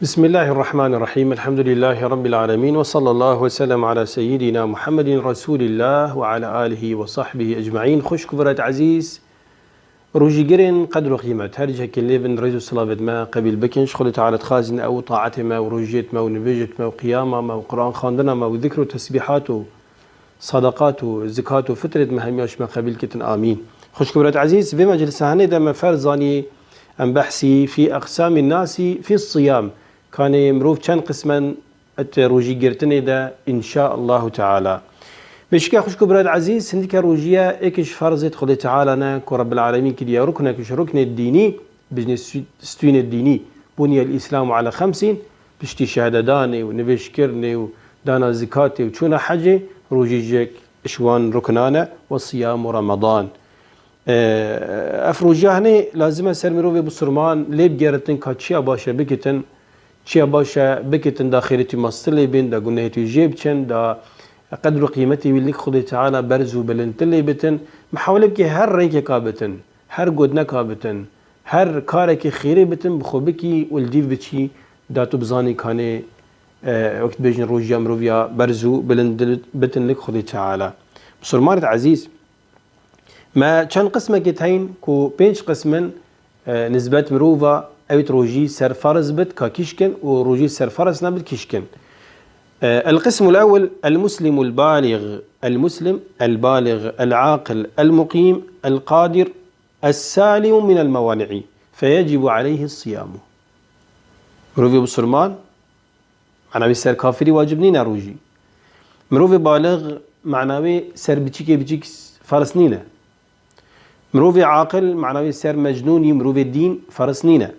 بسم الله الرحمن الرحيم الحمد لله رب العالمين وصلى الله وسلم على سيدنا محمد رسول الله وعلى آله وصحبه أجمعين. خوش كبرت عزيز روجي قرن قدر وقيمة هرجة كليبن ريزو صلابت ما قبل بكن شغل تعالى خازن أو طاعته ما وروجيت ما ونبيجت ما وقيامة ما وقرآن خاندنا ما وذكر تسبيحاته صدقاته زكاته فترة مهمياش ما قبل كتن آمين. خوش كبرت عزيز في مجلس هندا ما فرزاني أم بحثي في أقسام الناس في الصيام كان مروف كان قسما روجي قرتني دا إن شاء الله تعالى. بشكا خوش كبرات عزيز سندك روجيا إكش فرزت خلي تعالى نا كرب العالمين كديا ركنا كش ركن الديني بجنس ستوين الديني بني الإسلام على 50 بشتي شهاداني ونبش كرني ودانا زكاتي وشونا حاجة روجي جيك إشوان ركنانا والصيام ورمضان. أفروجيا هني لازم أسر مروفي بصرمان ليب جارتن كاتشيا باشا بكتن چیا باشه بکتن دا خیرتی مستلی بین دا گناهتی جیب چن دا قدر قیمتی ویلیک خود تعالی برزو بلندتلی بتن محاوله بکی هر رنگ کابتن هر گودنا کابتن هر کاری که خیری بتن بخو بکی ولدیو بچی دا تو بزانی کانه وقت بیجن روجیا مروفیا برزو بلند بتن لک خود تعالی. بسرمارت عزیز ما چند قسمه كتهين كو بينش قسمن نسبة مروفا أويت روجي سر فرز بت ككشكن وروجي سر فرز نبت كشكن. القسم الأول المسلم البالغ العاقل المقيم القادر السالم من الموانع فيجب عليه الصيام. مروفي بسرمان معناوي سر كافري واجبنين روجي. مروفي بالغ معناوي سر بتشيك فرس نينا. مروفي عاقل معناوي سر مجنوني مروفي الدين فرس نينا.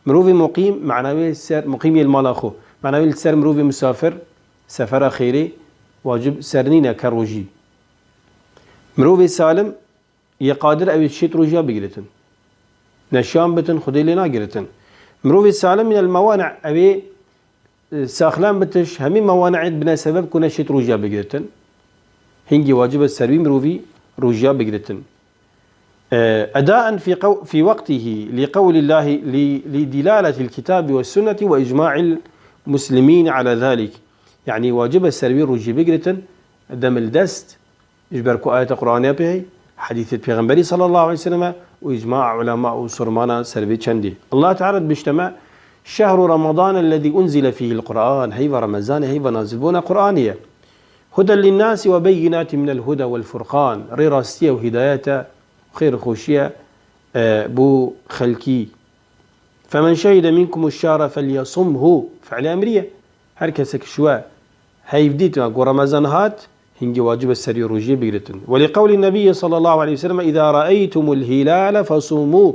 مروفي مقيم معناوي سر مقيم المال أخو معناوي سر مروفي مسافر سفر خيري واجب سرنينا كروجي. مروفي سالم يقادر أو يشيت روجيا بقرتن نشام بتن خدي لنا قرتن. مروفي سالم من الموانع أبي ساخلان بتش همي موانع بنا سبب كنا شيت روجيا بقرتن هنجي واجب السروي مروفي روجيا بقرتن أداء في وقته لقول الله لدلالة الكتاب والسنة وإجماع المسلمين على ذلك. يعني واجب السروي روجي بقرة دم الدست إجباركو آية قرآنية به حديث البيغمبري صلى الله عليه وسلم وإجماع علماء سرمانا سروي چندي. الله تعالى بيجتمع شهر رمضان الذي أنزل فيه القرآن هيva رمضان هيva نازلون قرآنية هدى للناس وبينات من الهدى والفرقان ريراستية وهداية خير خوشية بو خلكي. فمن شهد منكم الشهر فليصمه فعل أمرية هركسك شواء هيفديتنا قو رمضان هات هنجي واجب السري روجي بقرتن. ولقول النبي صلى الله عليه وسلم إذا رأيتم الهلال فصوموا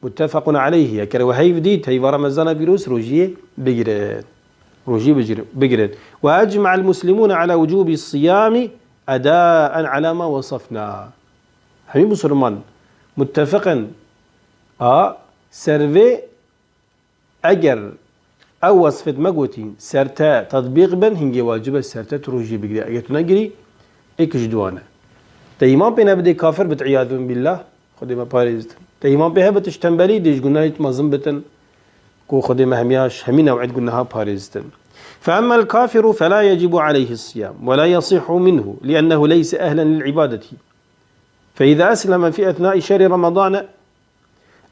متفق عليه يكر وهيفديت هيفا رمضان بيروس روجي بقرت روجي بقرت. وأجمع المسلمون على وجوب الصيام أداء على ما وصفنا. همين بسرمان متفقا سرفي اگر او وصفت مقوتين سرتا تطبيق بن هنجي واجب سرتا تروجي بقري اگر تنقري اكش دوانا تيمان بينا بدي كافر بتعياذ بالله خدي ما باريزت تيمان بيها بتشتنبلي ديش قلنا يتمظم بتن كو خدي ما همياش همين وعد قلناها باريزتن. فأما الكافر فلا يجب عليه الصيام ولا يصح منه لأنه ليس أهلا للعبادة. فإذا أسلم في أثناء شهر رمضان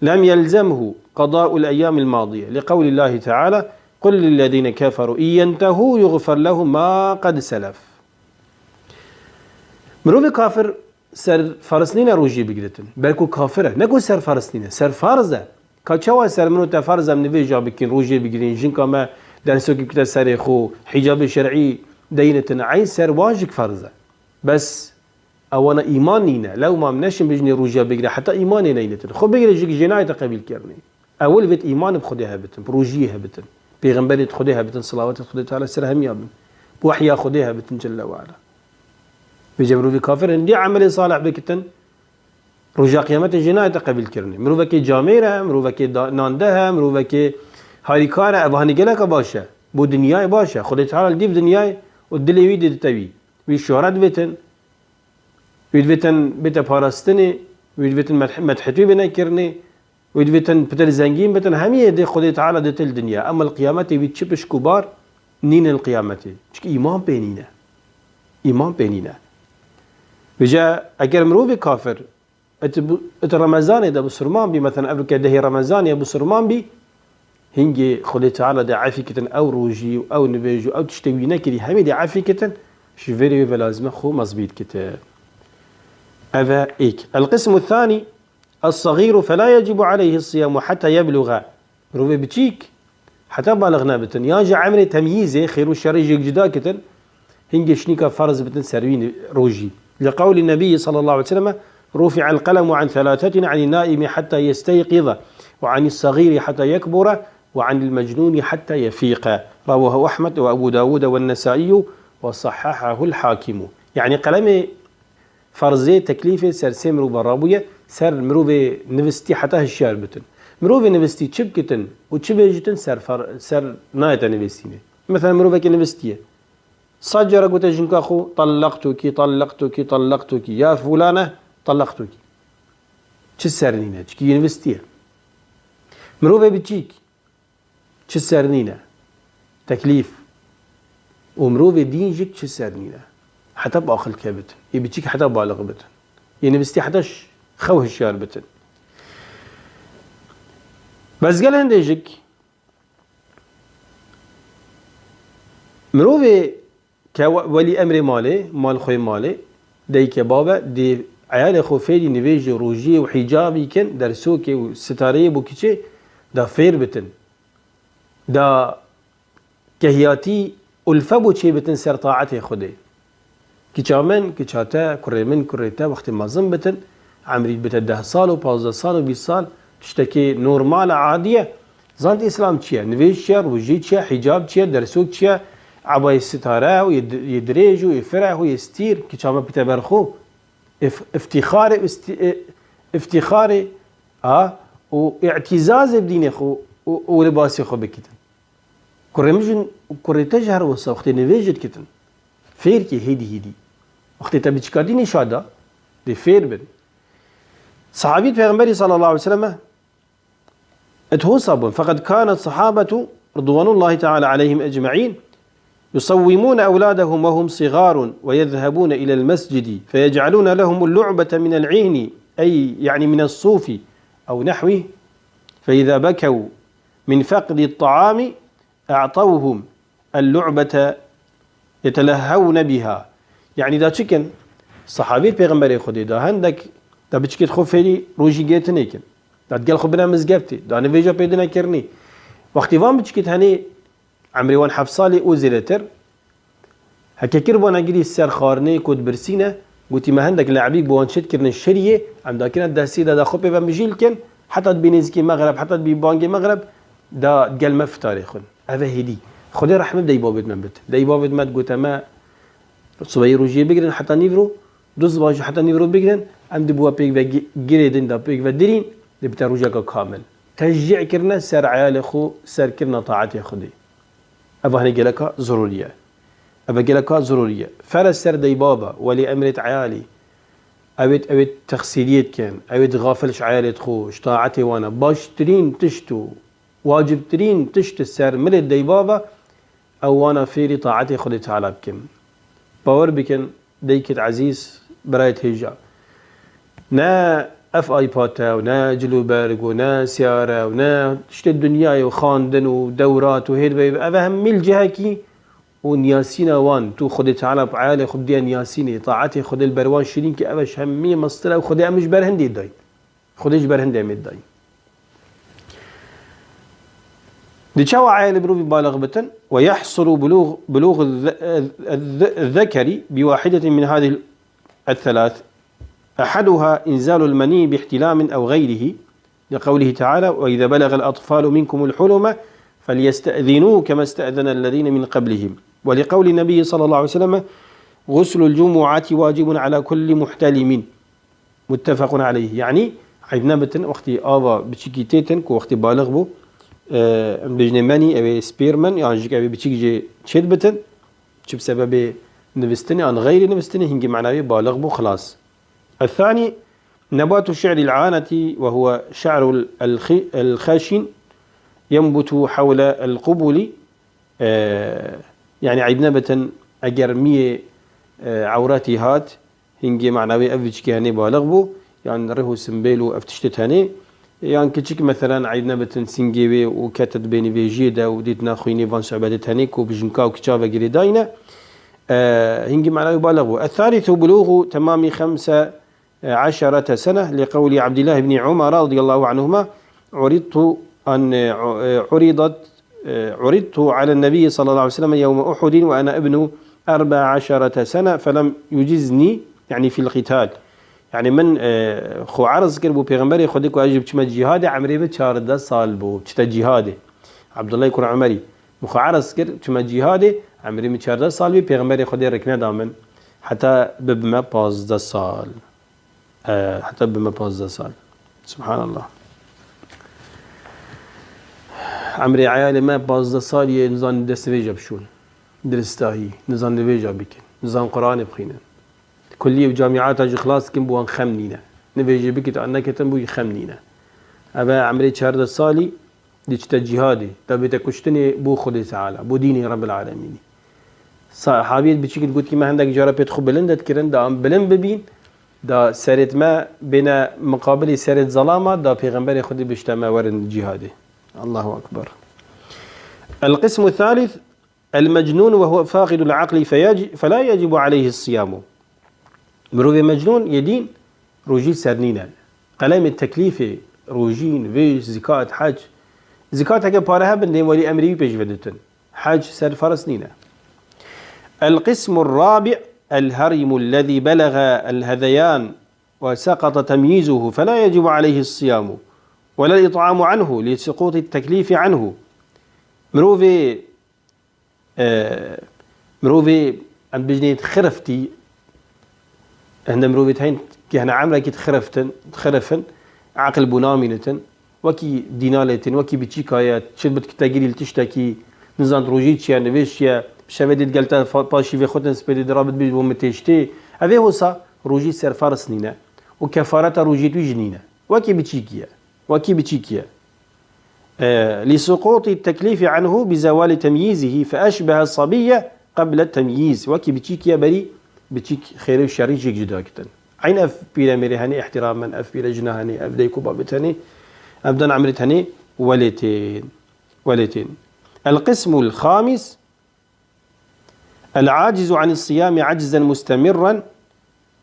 لم يلزمه قضاء الأيام الماضية لقول الله تعالى قل للذين كفروا إن ينتهوا يغفر لهم ما قد سلف. مروف كافر سر فرسنين روجي بقدتن بلكو كافرة نقول سر فرسنين سر فرزة كاتشوا سر منو تفرزة من فيجا بكين روجي بقدين جنكا ما دانسوك كتا سريخو حجاب شرعي دينتنا عين سر واجك فرزة بس أوانا إيمانينا لو ما منشن بجني روجيا بقرا حتى إيماني نينتن خو بقرا جيك جناية قبيل كرني أول بيت إيمان بخديها بتن بروجيها بتن بيغنبري تخديها بتن صلوات تخديها تعالى سرهم يابن بوحيا خديها بتن جل وعلا بيجبروا في كافر دي عمل صالح بكتن رجاء قيامته جناية قبيل كرني مروفك جاميرة مروفك ناندها مروفك هاريكارة أبهاني قلق باشا بو دنياي باشا خديها تعالى دي بدنياي والدلي ويدي تتوي ويشورات بتن ويدفتن بيتا باراستني ويدفتن مدحتوي بنا كرني ويدبتن بتر زنجين بتن همية دي خدي تعالى دي تل الدنيا. أما القيامة بيتشبش كبار نين القيامة شك إيمان بينينا إيمان بينينا بجاء أجر مروبي كافر ات رمضان ده بسرمان بي مثلا قبل كده هي رمضان يا بسرمان بي هنجي خدي تعالى دي عافيكتن أو روجي أو نبيجو أو تشتوينا كدي همي دي عافيكتن شفيري بلازمة خو مزبيط كتاب. هذا إيك. القسم الثاني الصغير فلا يجب عليه الصيام حتى يبلغ مروبي بتشيك حتى بالغنا بتن ياجي عمري تمييزه خير والشر يجيك جدا كتن هنجي شنيكا فرز بتن سروين روجي لقول النبي صلى الله عليه وسلم رفع القلم عن ثلاثة عن النائم حتى يستيقظ وعن الصغير حتى يكبر وعن المجنون حتى يفيق رواه أحمد وأبو داود والنسائي وصححه الحاكم. يعني قلمي فرزي تكليفي سر سمرو برابوية سر مروبي نفستي حتى هالشار بتن مروبي نفستي تشبكتن وتشبهجتن سر نايتا نفستيني مثلا مروبك نفستيه صجرك وتجنك أخو طلقتك يا فلانة طلقتك چه سرنينه چكي ينفستيه مروبي بتجيك چه سرنينه تكليف ومروبي دينجك چه سرنينه حتى بآخر كابتن يبتشيك حتى بالغ بتن ينفستي حتىش خوه الشار بتن بس قال هنديجك مروفي كولي أمر مالي مال خوي مالي ديك بابا دي عيال خو فيدي نفيجي روجي وحجابي كن درسوكي وستاري بوكيشي دا فير بتن دا كهياتي ألفبو چي بتن سر طاعتي خدي كيشامن كيشاتا كريمن كريتا وقت ما زنبتن عمري بتن 10 سال و 15 سال و 20 سال تشتكي نورمال عادية زانت إسلام چيا نويش چيا روجي چيا حجاب چيا درسوك چيا عباية ستارة ويدريج ويفرع ويستير كيشامن بتبرخو افتخاري واعتزاز بدين خو ولباسي خو بكتن كريمجن كريتا جهر وصا وقت نويجت كتن فير كي هيدي وقت تبتشكاديني شادا دي فير بن صحابي پیغمبري صلى الله عليه وسلم اتوصبون فقد كانت الصحابة رضوان الله تعالى عليهم أجمعين يصومون أولادهم وهم صغار ويذهبون إلى المسجد فيجعلون لهم اللعبة من العين أي يعني من الصوف أو نحوه فإذا بكوا من فقد الطعام أعطوهم اللعبة يتلهون بها. يعني دا چكن صحابي پیغمبر خودي دا هندك دا بچكت خو فيلي روجي جيت نيكن دا تقال خو بنا مزقبتي دا نفيجا بيدنا كرني وقتي وان بچكت هني عمري وان حفصالي اوزيلتر هكا كربونا قري السر خارني كود برسينا قلتي ما هندك لاعبيك بوان شد كرن الشريه عم دا كنا دا سيدا دا خو بيبا مجيلكن حتى بينزكي مغرب حتى بيبانجي مغرب دا تقال ما في تاريخن هذا هدي خدي رحمه دا يبابد من بت دا يبابد ما قلت ما صبي روجي بيقرن حتى نيفرو دوز باجو حتى نيفرو بيقرن ام دبوا بيك جريدن دا بيك ودرين دبتا روجاك كامل تشجيع كرنا سر عيال خو سر كرنا طاعتي خدي ابا هني قالك ضروريه ابا قالك ضروريه فرس سر دي بابا ولي امرت عيالي اويت تخسيريت كان اويت غافلش عيالي تخوش طاعتي وانا باش ترين تشتو واجب ترين تشت السر ملت دي بابا او وانا فيري طاعتي خدي تعالى بكم باور بكن ديكت عزيز برايت هجا نا اف ايباتا ونا جلوبرغ ونا سيارة ونا تشت الدنيا وخاندن ودورات وهيد افهم ميل جهكي ونياسينا وان تو خدي تعالى بعالي خدي نياسيني طاعتي خدي البروان شيرين كي افش همي مصطلة وخدي امش برهندي داي خديش برهندي امد داي دي شاو عائل بروفي بالغ بتن ويحصل بلوغ الذكر بواحدة من هذه الثلاث أحدها إنزال المني باحتلام أو غيره لقوله تعالى وإذا بلغ الأطفال منكم الحلم فليستأذنوا كما استأذن الذين من قبلهم ولقول النبي صلى الله عليه وسلم غسل الجمعة واجب على كل محتلم متفق عليه. يعني عيدنا بتن وقتي آبا بشكيتين كو وقتي بالغ بو بجنماني أو سبيرمان يعني جيك أو بتشيك شد بتن شو بسبب نفستني عن غير نفستني هنجي معناه بالغ بو خلاص. الثاني نبات الشعر العانة وهو شعر الخاشن ينبت حول القبل. يعني عيدنبة أجرمية عوراتي هات هنجي معنوي أفيج كهني بالغبو يعني رهو سمبيلو أفتشتتاني يعني كتشك مثلا عيدنبة سنجيبي وكاتت بيني بيجيدا وديتنا خويني فان سعبادت هنيك وبجنكاو كتشافا جريداينا هنجي معنوي بالغبو. الثالث بلوغ تمام 15 سنة لقول عبد الله بن عمر رضي الله عنهما عرضت على النبي صلى الله عليه وسلم يوم أحد وأنا ابن 14 سنة فلم يجزني يعني في القتال. يعني من خو عرض كربو بيغمبري خديك واجب كما جهاد عمري بتشارد سال بو كتا جهاد عبد الله يكون عمري مخ عرض كر كما جهاد عمري بتشارد سال بي بيغمبري خدي ركنا دامن حتى بما باز دا سال حتى بما باز دا سال. سبحان الله. عمري عيالي ما باز دا سال نزان دست ويجا بشون درستاهي نزان ويجا بكن نزان قرآن بخينا كلية وجامعات اجي خلاص كن بوان خمنينا نفيجي بكت انك تنبوي خمنينا ابا عمري 4 سالي ديشتا جهادي تبيت كشتني بو خدي تعالى بو ديني رب العالمين صحابيت بشكل قلت كما عندك جربت خو بلندت كرن دا بلند ببين دا سرت ما بين مقابل سرت ظلامه دا پیغمبر خدي بشتما ورن جهادي. الله اكبر. القسم الثالث المجنون وهو فاقد العقل فلا يجب عليه الصيام. مروي مجنون يدين روجي سرنينا قلم التكليف روجين فيش زكاة حج زكاة هكا بارها بندي ولي أمري بيش بدتن حج سر فرسنينا. القسم الرابع الهرم الذي بلغ الهذيان وسقط تمييزه فلا يجب عليه الصيام ولا الإطعام عنه لسقوط التكليف عنه. مروي أم بجنيت خرفتي عند مروبتين كهنا عمرك تخرفن عقل بنامنة وكي دينالة وكي بتشيكايات شد تجري تشتكي نزان روجيتش يعني فيشيا بشوادي قالت باشي في خوتن سبيدي درابط بيج ومتشتي هذا هو صا روجيت سر فارسنينا وكفارة روجيت وجنينا وكي بتشيكيا لسقوط التكليف عنه بزوال تمييزه فأشبه الصبية قبل التمييز وكي بتشيكيا بري بتشيك خير الشر يجيك جداكتن عين اف بيلا ميري هني احتراما اف بيلا جنا هني اف ديكو بابتني ابدا عملت هني وليتين. القسم الخامس العاجز عن الصيام عجزا مستمرا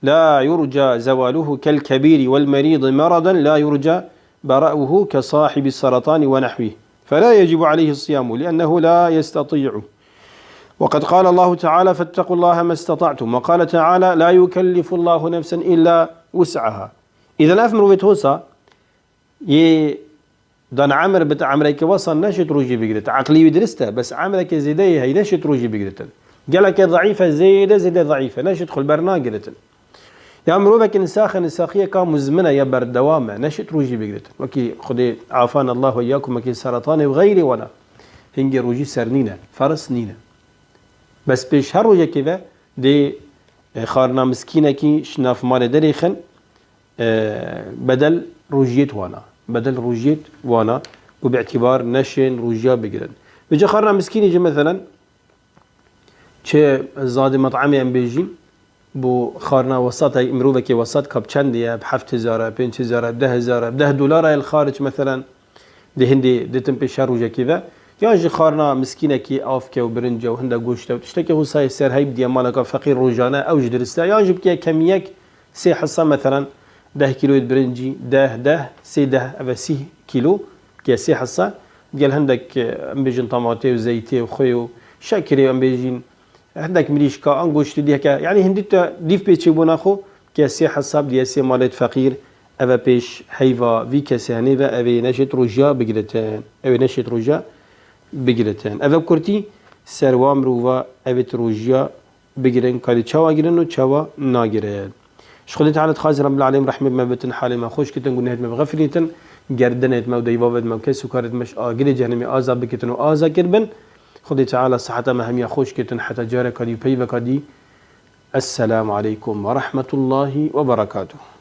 لا يرجى زواله كالكبير والمريض مرضا لا يرجى براؤه كصاحب السرطان ونحوه فلا يجب عليه الصيام لأنه لا يستطيعه. وقد قال الله تعالى فاتقوا الله ما استطعتم وقال تعالى لا يكلف الله نفسا إلا وسعها. إذا أفمر بتوسا دان عمر بتاع عمرك وصل نشت روجي بقدرت عقلي ودرسته بس عمرك زيدية هي نشت روجي بقدرت قالك ضعيفة زيدة ضعيفة نشت خل برنا قدرت يا مروبك نساخية كان مزمنة يبر دوامة نشت روجي بقدرت وكي خدي عافانا الله وإياكم وكي سرطاني وغيري ولا هنجي روجي سرنينا فرسنينا بس بيش هر روجه كذا دي خارنا مسكينة كي شناف مال دريخن بدل روجيت وانا وباعتبار نشن روجيا بقرن بيجي خارنا مسكين يجي مثلا چه زاد مطعمي ام بيجي بو خارنا وسط مروبك وسط كاب چنديه ب 7000 5000 10000 $10 الخارج مثلا دي هندي دتم بيش هر روجه كذا ياجي خارنا مسكينة كي آفكة وبرنجة وهندا قوشته وتشتكي هو ساي سير هاي بدي مالك فقير روجانا أو جدرستا ياجي بكي كميك سي حصة مثلا 10 كيلو برنجي 10 أبا 6 كيلو كي سي حصة قال هندك أمبيجين طماطي وزيتي وخيو شاكري أمبيجين عندك مليشكا أنقوشت ديك يعني هنديتا ديف بيتشي بوناخو كي سي حصة بدي سي مالت فقير أبا بيش هيفا في كسي هنيفا أبي نشت روجا بقلتين أبي نشت روجا بگیرتن اوه کرتی سروام رووا اوه روجیا بگیرن کاری چاوا گیرن و چاوا ناگیرن. شخصی تعالى خاز رب العالمين رحمة ما بتن حال ما خوش كتن قلنا ما بغفريتن جردنت ما وديفاود ما كيس وكارت مش آجري جهنمي آزا بكتن وآزا كربن خدي تعالى صحة ما هم يخوش كتن حتى جارك هذي بيبك هذي. السلام عليكم ورحمة الله وبركاته.